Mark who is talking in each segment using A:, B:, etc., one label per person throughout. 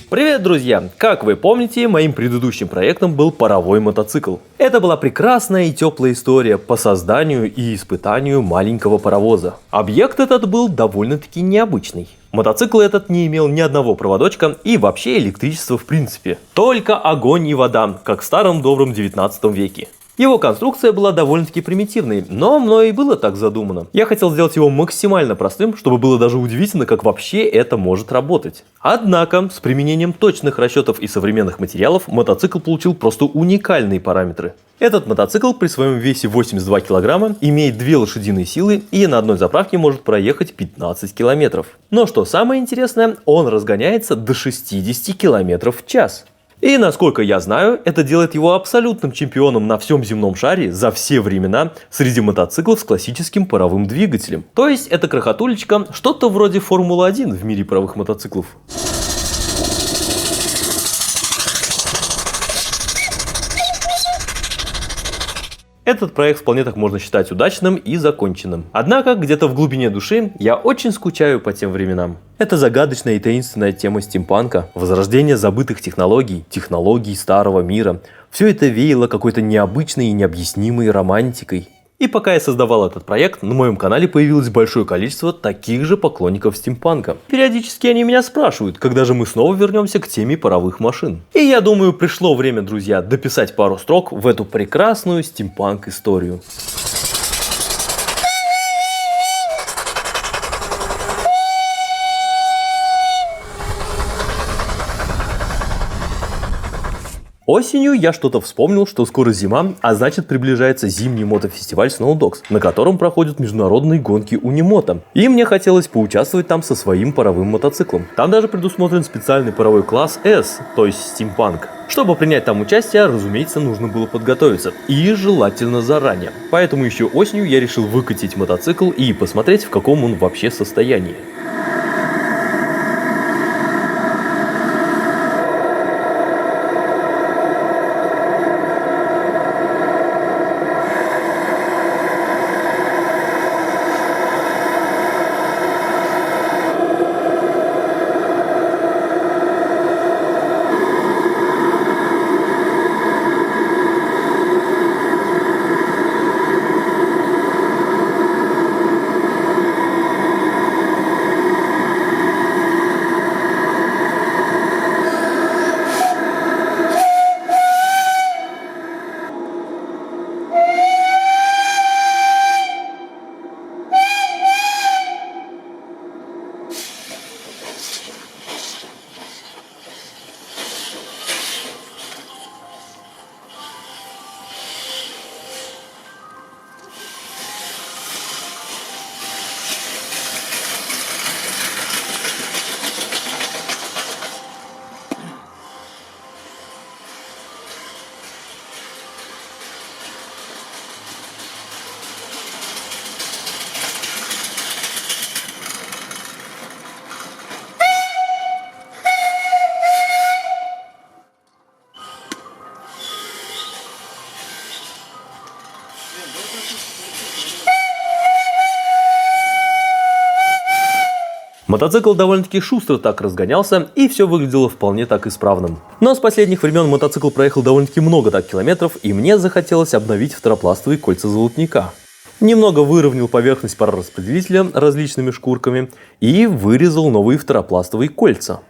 A: Привет, друзья! Как вы помните, моим предыдущим проектом был паровой мотоцикл. Это была прекрасная и теплая история по созданию и испытанию маленького паровоза. Объект этот был довольно-таки необычный. Мотоцикл этот не имел ни одного проводочка и вообще электричества в принципе. Только огонь и вода, как в старом добром 19 веке. Его конструкция была довольно-таки примитивной, но мной и было так задумано. Я хотел сделать его максимально простым, чтобы было даже удивительно, как вообще это может работать. Однако, с применением точных расчетов и современных материалов, мотоцикл получил просто уникальные параметры. Этот мотоцикл при своем весе 82 килограмма имеет 2 лошадиные силы и на одной заправке может проехать 15 километров. Но что самое интересное, он разгоняется до 60 километров в час. И насколько я знаю, это делает его абсолютным чемпионом на всем земном шаре за все времена среди мотоциклов с классическим паровым двигателем. То есть эта крохотулечка что-то вроде Формулы-1 в мире паровых мотоциклов. Этот проект вполне так можно считать удачным и законченным. Однако, где-то в глубине души я очень скучаю по тем временам. Это загадочная и таинственная тема стимпанка, возрождение забытых технологий, технологий старого мира. Все это веяло какой-то необычной и необъяснимой романтикой. И пока я создавал этот проект, на моем канале появилось большое количество таких же поклонников стимпанка. Периодически они меня спрашивают, когда же мы снова вернемся к теме паровых машин. И я думаю, пришло время, друзья, дописать пару строк в эту прекрасную стимпанк-историю. Осенью я что-то вспомнил, что скоро зима, а значит приближается зимний мотофестиваль SnowDogs, на котором проходят международные гонки Унimото. И мне хотелось поучаствовать там со своим паровым мотоциклом. Там даже предусмотрен специальный паровой класс S, то есть стимпанк. Чтобы принять там участие, разумеется, нужно было подготовиться. И желательно заранее. Поэтому еще осенью я решил выкатить мотоцикл и посмотреть, в каком он вообще состоянии. Мотоцикл довольно-таки шустро так разгонялся, и все выглядело вполне так исправным. Но с последних времен мотоцикл проехал довольно-таки много так километров, и мне захотелось обновить второпластовые кольца золотника. Немного выровнял поверхность парораспределителя различными шкурками и вырезал новые второпластовые кольца.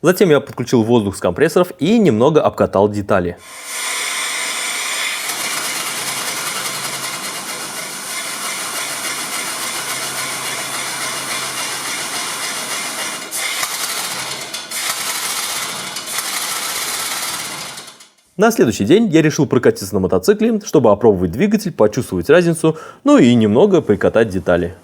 A: Затем я подключил воздух с компрессоров и немного обкатал детали. На следующий день я решил прокатиться на мотоцикле, чтобы опробовать двигатель, почувствовать разницу, ну и немного прикатать детали.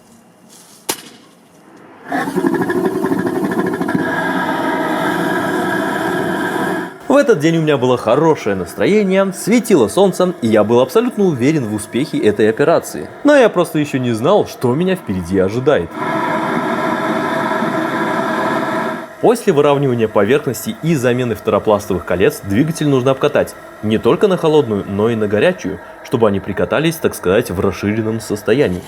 A: В этот день у меня было хорошее настроение, светило солнце, и я был абсолютно уверен в успехе этой операции. Но я просто еще не знал, что меня впереди ожидает. После выравнивания поверхности и замены второпластовых колец двигатель нужно обкатать не только на холодную, но и на горячую, чтобы они прикатались, так сказать, в расширенном состоянии.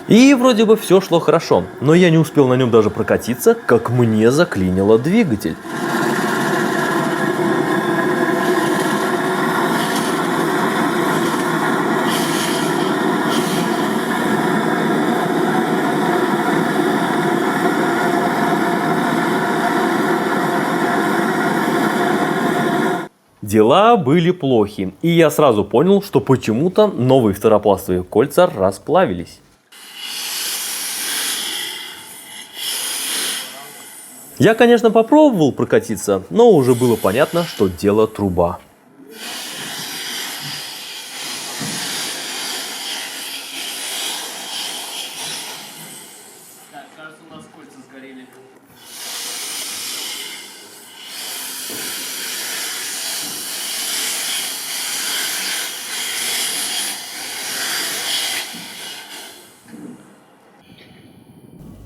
A: И вроде бы все шло хорошо, но я не успел на нем даже прокатиться, как мне заклинило двигатель. Дела были плохи, и я сразу понял, что почему-то новые второпластовые кольца расплавились. Я, конечно, попробовал прокатиться, но уже было понятно, что дело труба.
B: Так, кажется, у нас кольца сгорели.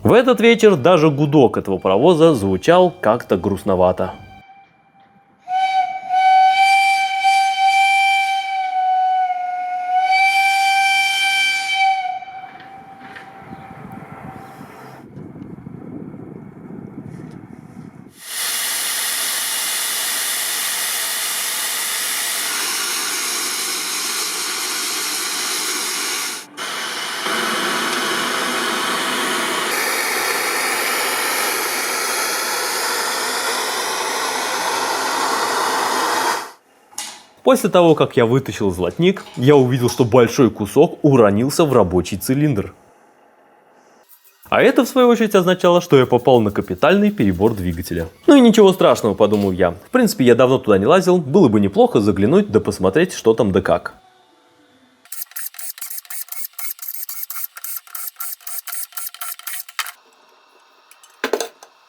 A: В этот вечер даже гудок этого паровоза звучал как-то грустновато. После того, как я вытащил золотник, я увидел, что большой кусок уронился в рабочий цилиндр. А это, в свою очередь, означало, что я попал на капитальный перебор двигателя. Ну и ничего страшного, подумал я. В принципе, я давно туда не лазил, было бы неплохо заглянуть да посмотреть, что там да как.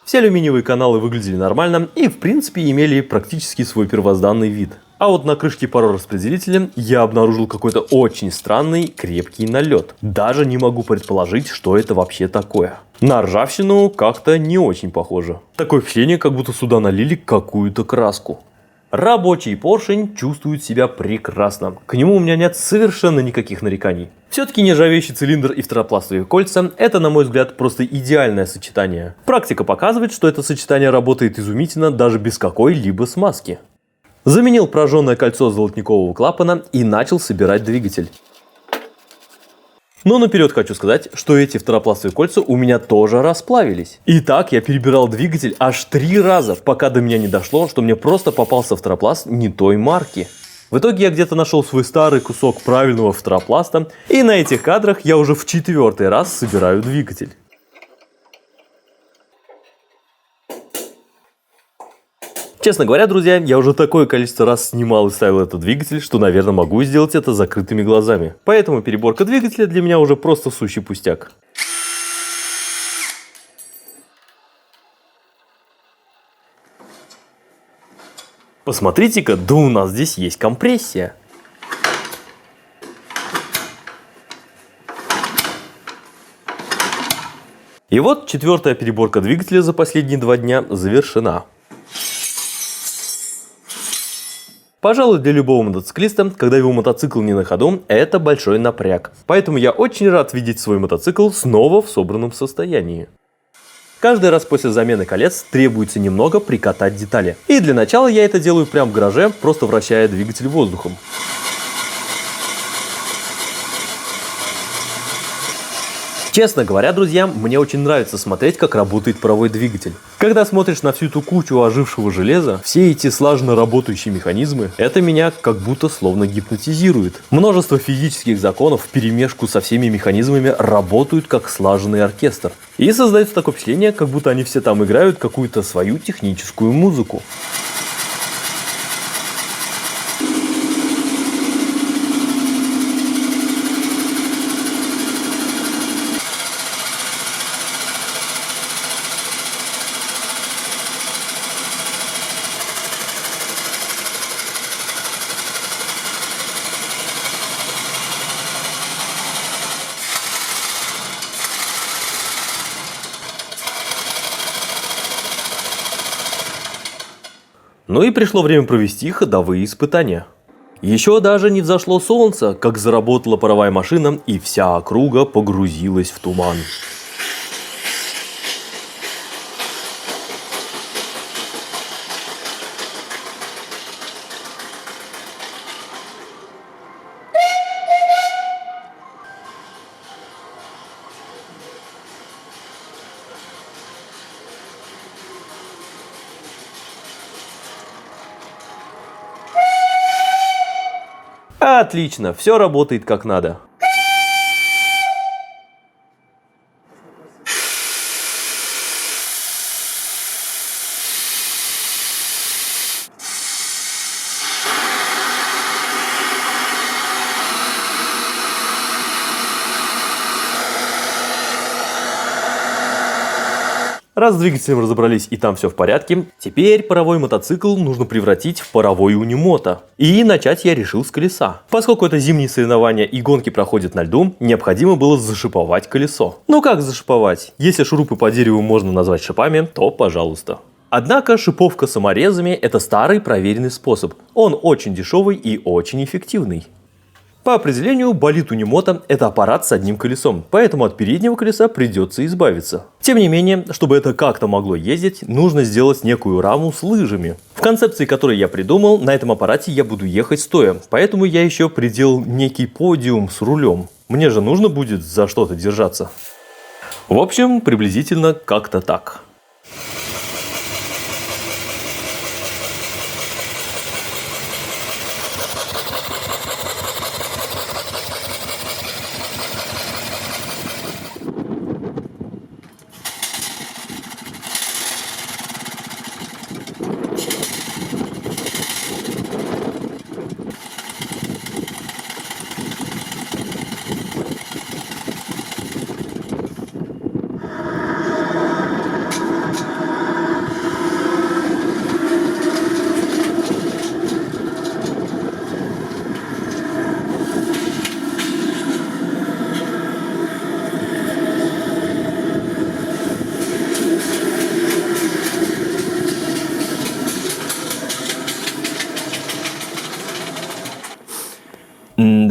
A: Все алюминиевые каналы выглядели нормально и, в принципе, имели практически свой первозданный вид. А вот на крышке парораспределителя я обнаружил какой-то очень странный крепкий налет. Даже не могу предположить, что это вообще такое. На ржавчину как-то не очень похоже. Такое впечатление, как будто сюда налили какую-то краску. Рабочий поршень чувствует себя прекрасно. К нему у меня нет совершенно никаких нареканий. Все-таки нержавеющий цилиндр и второпластовые кольца – это, на мой взгляд, просто идеальное сочетание. Практика показывает, что это сочетание работает изумительно даже без какой-либо смазки. Заменил прожженное кольцо золотникового клапана и начал собирать двигатель. Но наперед хочу сказать, что эти второпластовые кольца у меня тоже расплавились. Итак, я перебирал двигатель аж 3 раза, пока до меня не дошло, что мне просто попался второпласт не той марки. В итоге я где-то нашел свой старый кусок правильного второпласта, и на этих кадрах я уже в 4-й раз собираю двигатель. Честно говоря, друзья, я уже такое количество раз снимал и ставил этот двигатель, что, наверное, могу сделать это закрытыми глазами. Поэтому переборка двигателя для меня уже просто сущий пустяк. Посмотрите-ка, да у нас здесь есть компрессия. И вот 4-я переборка двигателя за последние 2 дня завершена. Пожалуй, для любого мотоциклиста, когда его мотоцикл не на ходу, это большой напряг. Поэтому я очень рад видеть свой мотоцикл снова в собранном состоянии. Каждый раз после замены колец требуется немного прикатать детали. И для начала я это делаю прямо в гараже, просто вращая двигатель воздухом. Честно говоря, друзья, мне очень нравится смотреть, как работает паровой двигатель. Когда смотришь на всю эту кучу ожившего железа, все эти слаженно работающие механизмы, это меня как будто словно гипнотизирует. Множество физических законов вперемешку со всеми механизмами работают как слаженный оркестр. И создается такое впечатление, как будто они все там играют какую-то свою техническую музыку. Ну и пришло время провести ходовые испытания. Еще даже не взошло солнце, как заработала паровая машина, и вся округа погрузилась в туман. Отлично, все работает как надо. Раз с двигателем разобрались и там все в порядке, теперь паровой мотоцикл нужно превратить в паровой унимото. И начать я решил с колеса. Поскольку это зимние соревнования и гонки проходят на льду, необходимо было зашиповать колесо. Ну как зашиповать? Если шурупы по дереву можно назвать шипами, то пожалуйста. Однако шиповка саморезами – это старый проверенный способ. Он очень дешевый и очень эффективный. По определению, болид унимото – это аппарат с одним колесом, поэтому от переднего колеса придется избавиться. Тем не менее, чтобы это как-то могло ездить, нужно сделать некую раму с лыжами. В концепции, которую я придумал, на этом аппарате я буду ехать стоя, поэтому я еще приделал некий подиум с рулем. Мне же нужно будет за что-то держаться. В общем, приблизительно как-то так.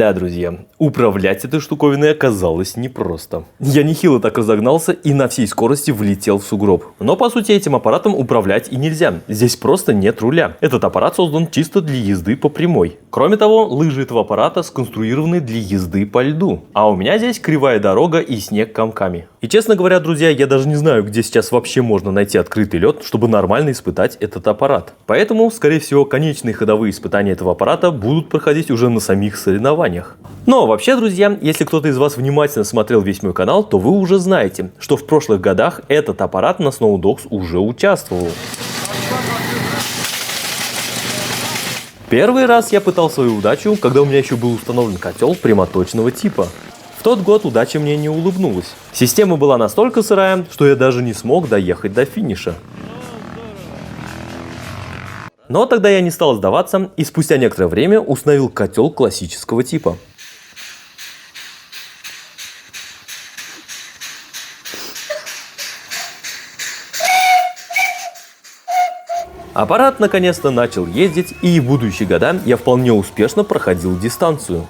A: Да, друзья, управлять этой штуковиной оказалось непросто. Я нехило так разогнался и на всей скорости влетел в сугроб. Но по сути этим аппаратом управлять и нельзя. Здесь просто нет руля. Этот аппарат создан чисто для езды по прямой. Кроме того, лыжи этого аппарата сконструированы для езды по льду. А у меня здесь кривая дорога и снег комками. И честно говоря, друзья, я даже не знаю, где сейчас вообще можно найти открытый лед, чтобы нормально испытать этот аппарат. Поэтому, скорее всего, конечные ходовые испытания этого аппарата будут проходить уже на самих соревнованиях. Но вообще, друзья, если кто-то из вас внимательно смотрел весь мой канал, то вы уже знаете, что в прошлых годах этот аппарат на Snow Dogs уже участвовал. Первый раз я пытал свою удачу, когда у меня еще был установлен котел прямоточного типа. В тот год удача мне не улыбнулась. Система была настолько сырая, что я даже не смог доехать до финиша. Но тогда я не стал сдаваться и спустя некоторое время установил котел классического типа. Аппарат наконец-то начал ездить, и в будущие года я вполне успешно проходил дистанцию.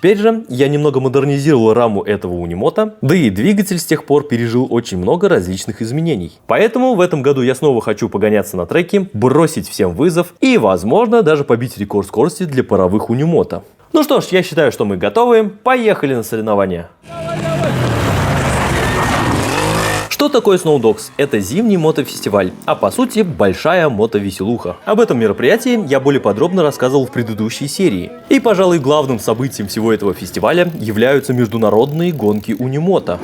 A: Теперь же я немного модернизировал раму этого унимота, да и двигатель с тех пор пережил очень много различных изменений. Поэтому в этом году я снова хочу погоняться на треке, бросить всем вызов и, возможно, даже побить рекорд скорости для паровых унимота. Ну что ж, я считаю, что мы готовы. Поехали на соревнования. Что такое Snow Dogs? Это зимний мотофестиваль, а по сути большая мотовеселуха. Об этом мероприятии я более подробно рассказывал в предыдущей серии. И, пожалуй, главным событием всего этого фестиваля являются международные гонки унимото.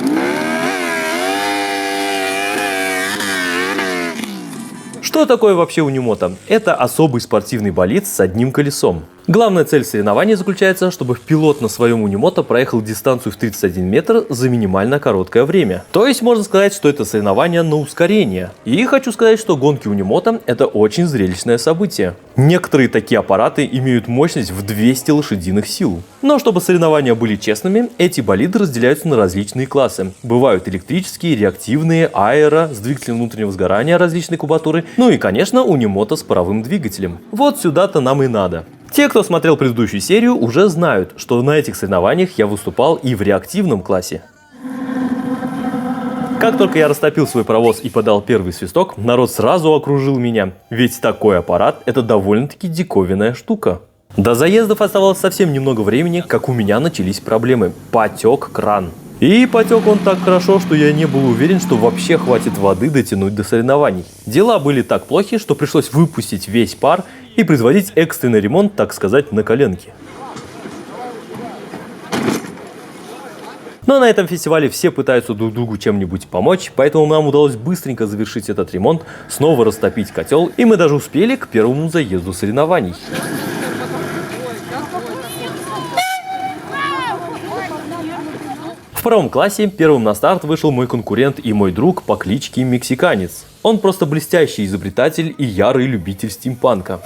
A: Что такое вообще унимото? Это особый спортивный болид с одним колесом. Главная цель соревнований заключается, чтобы пилот на своем унимото проехал дистанцию в 31 метр за минимально короткое время. То есть можно сказать, что это соревнование на ускорение. И хочу сказать, что гонки унимото — это очень зрелищное событие. Некоторые такие аппараты имеют мощность в 200 лошадиных сил. Но чтобы соревнования были честными, эти болиды разделяются на различные классы. Бывают электрические, реактивные, аэро, с двигателем внутреннего сгорания различной кубатуры, ну и, конечно, унимото с паровым двигателем. Вот сюда-то нам и надо. Те, кто смотрел предыдущую серию, уже знают, что на этих соревнованиях я выступал и в реактивном классе. Как только я растопил свой паровоз и подал первый свисток, народ сразу окружил меня, ведь такой аппарат — это довольно-таки диковинная штука. До заездов оставалось совсем немного времени, как у меня начались проблемы. Потек кран. И потек он так хорошо, что я не был уверен, что вообще хватит воды дотянуть до соревнований. Дела были так плохи, что пришлось выпустить весь пар и производить экстренный ремонт, так сказать, на коленке. Но на этом фестивале все пытаются друг другу чем-нибудь помочь, поэтому нам удалось быстренько завершить этот ремонт, снова растопить котел, и мы даже успели к первому заезду соревнований. В первом классе первым на старт вышел мой конкурент и мой друг по кличке Мексиканец. Он просто блестящий изобретатель и ярый любитель стимпанка.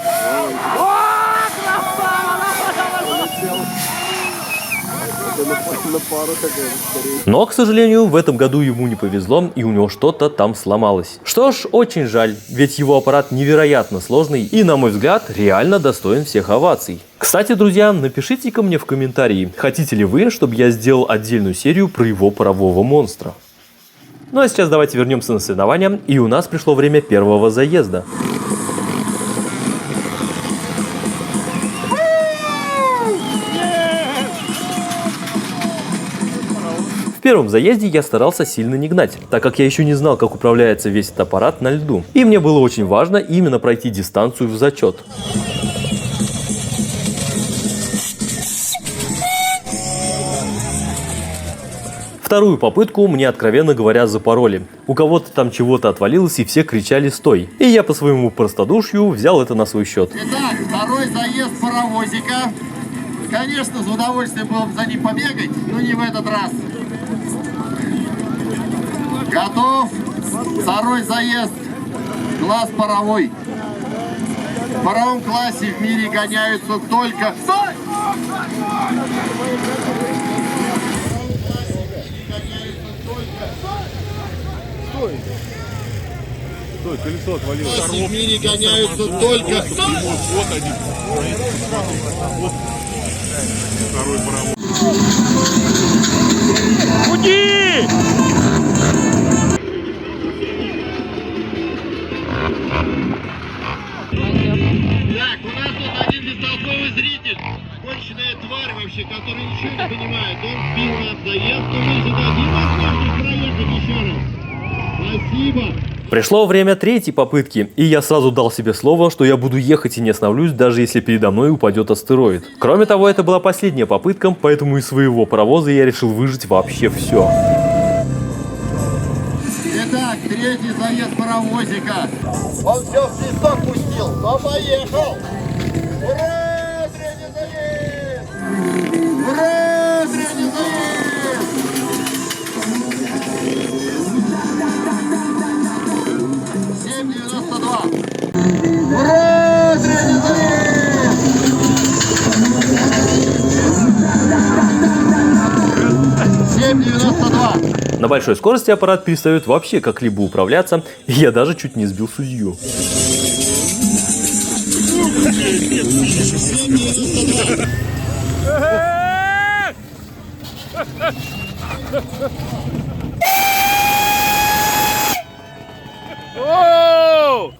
A: Но, к сожалению, в этом году ему не повезло, и у него что-то там сломалось. Что ж, очень жаль, ведь его аппарат невероятно сложный и, на мой взгляд, реально достоин всех оваций. Кстати, друзья, напишите-ка мне в комментарии, хотите ли вы, чтобы я сделал отдельную серию про его парового монстра. Ну а сейчас давайте вернемся на соревнования, и у нас пришло время первого заезда. В первом заезде я старался сильно не гнать, так как я еще не знал, как управляется весь этот аппарат на льду. И мне было очень важно именно пройти дистанцию в зачет. Вторую попытку мне, откровенно говоря, запороли. У кого-то там чего-то отвалилось, и все кричали «стой!». И я по своему простодушию взял это на свой счет.
C: Итак, второй заезд паровозика. Конечно, с удовольствием было бы за ним побегать, но не в этот раз. Готов? Второй заезд. Класс паровой. В паровом классе в мире гоняются только... Стой!
D: Стой, колесо отвалилось.
C: В мире гоняются только...
D: Вот один. Вот. Второй паровоз.
A: Уйди!
C: Так, у нас тут один бестолковый зритель. Конченая тварь вообще, который ничего не понимает. Он сбил нас заезд, но мы же дадим возможность проехать еще раз. Спасибо.
A: Пришло время третьей попытки, и я сразу дал себе слово, что я буду ехать и не остановлюсь, даже если передо мной упадет астероид. Кроме того, это была последняя попытка, поэтому из своего паровоза я решил выжать вообще все.
C: Итак, третий заезд паровозика. Он все в песок пустил, но поехал. Ура, третий заезд! Ура, третий заезд! 7,92. Ура, третий заезд!
A: На большой скорости аппарат перестает вообще как-либо управляться, и я даже чуть не сбил судью.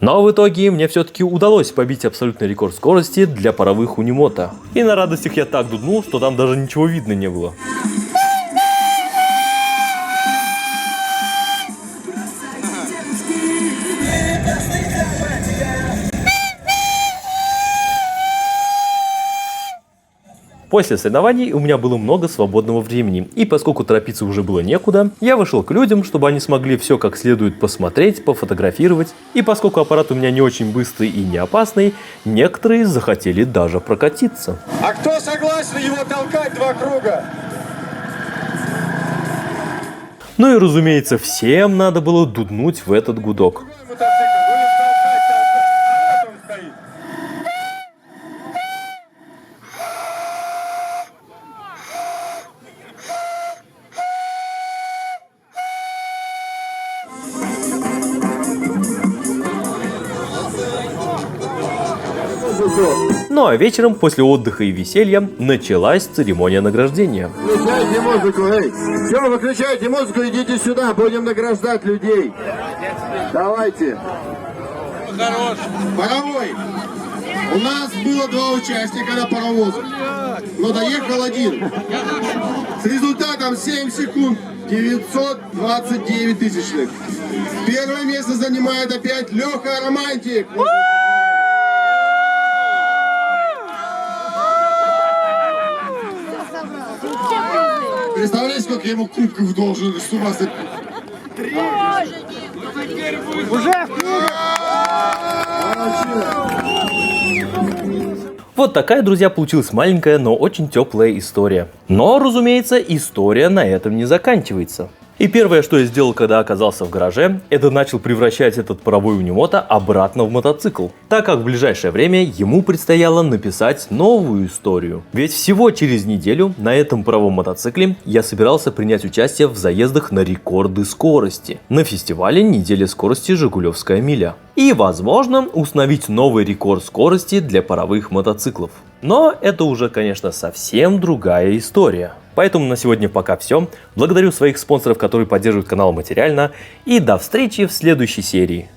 A: Но в итоге мне все-таки удалось побить абсолютный рекорд скорости для паровых унимото. И на радостях я так дуднул, что там даже ничего видно не было. После соревнований у меня было много свободного времени, и поскольку торопиться уже было некуда, я вышел к людям, чтобы они смогли все как следует посмотреть, пофотографировать, и поскольку аппарат у меня не очень быстрый и не опасный, некоторые захотели даже прокатиться.
C: А кто согласен его толкать 2 круга?
A: Ну и разумеется, всем надо было дуднуть в этот гудок. Ну а вечером, после отдыха и веселья, началась церемония награждения.
C: Выключайте музыку, эй! Все, выключайте музыку, идите сюда, будем награждать людей. Давайте. Паровой. У нас было 2 участника на паровозе, но доехал 1. С результатом 7 секунд 929 тысячных. Первое место занимает опять Леха Романтик. Представляете, сколько я ему кубков должен? С ума сойти.
A: Вот такая, друзья, получилась маленькая, но очень теплая история. Но, разумеется, история на этом не заканчивается. И первое, что я сделал, когда оказался в гараже, это начал превращать этот паровой унимота обратно в мотоцикл, так как в ближайшее время ему предстояло написать новую историю. Ведь всего через неделю на этом паровом мотоцикле я собирался принять участие в заездах на рекорды скорости на фестивале «Неделя скорости. Жигулевская миля». И, возможно, установить новый рекорд скорости для паровых мотоциклов. Но это уже, конечно, совсем другая история. Поэтому на сегодня пока все. Благодарю своих спонсоров, которые поддерживают канал материально. И до встречи в следующей серии.